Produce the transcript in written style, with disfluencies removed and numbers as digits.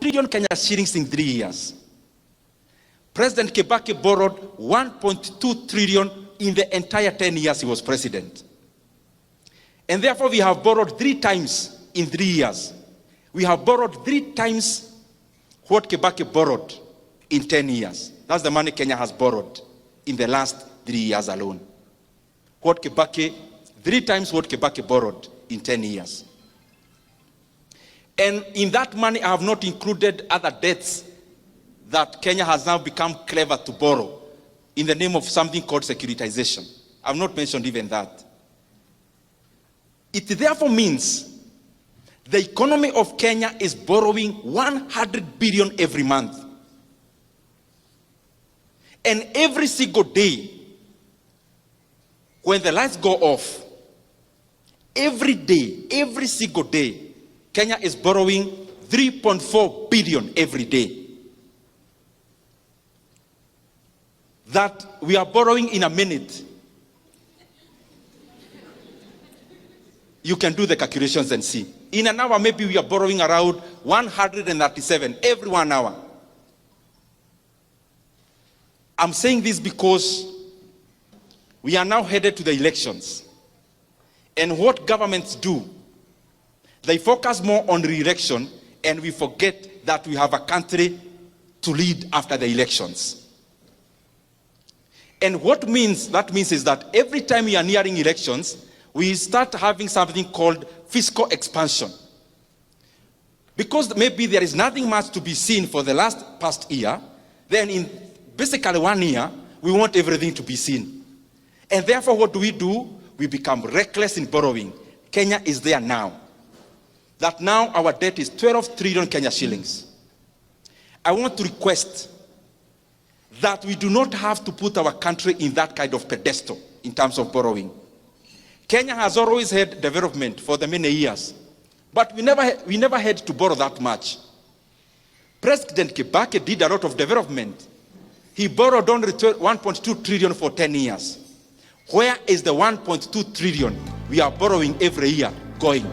trillion Kenya shillings in 3 years. President Kibaki borrowed 1.2 trillion in the entire 10 years he was president. And therefore we have borrowed 3 times in 3 years. We have borrowed 3 times what Kibaki borrowed in 10 years. That's the money Kenya has borrowed in the last 3 years alone. 3 times what Kibaki borrowed in 10 years. And in that money, I have not included other debts that Kenya has now become clever to borrow in the name of something called securitization. I have not mentioned even that. It therefore means the economy of Kenya is borrowing 100 billion every month. And every single day, when the lights go off, every day, every single day, Kenya is borrowing 3.4 billion every day. That we are borrowing in a minute. You can do the calculations and see. In an hour, maybe we are borrowing around 137 every 1 hour. I'm saying this because we are now headed to the elections. And what governments do, they focus more on re-election, and we forget that we have a country to lead after the elections. And what that means is that every time we are nearing elections, we start having something called fiscal expansion. Because maybe there is nothing much to be seen for the past year, then in basically 1 year, we want everything to be seen. And therefore, what do? We become reckless in borrowing. Kenya is there now. That now our debt is 12 trillion Kenya shillings. I want to request that we do not have to put our country in that kind of pedestal in terms of borrowing. Kenya has always had development for the many years, but we never had to borrow that much. President Kibaki did a lot of development. He borrowed only 1.2 trillion for 10 years. Where is the 1.2 trillion we are borrowing every year going?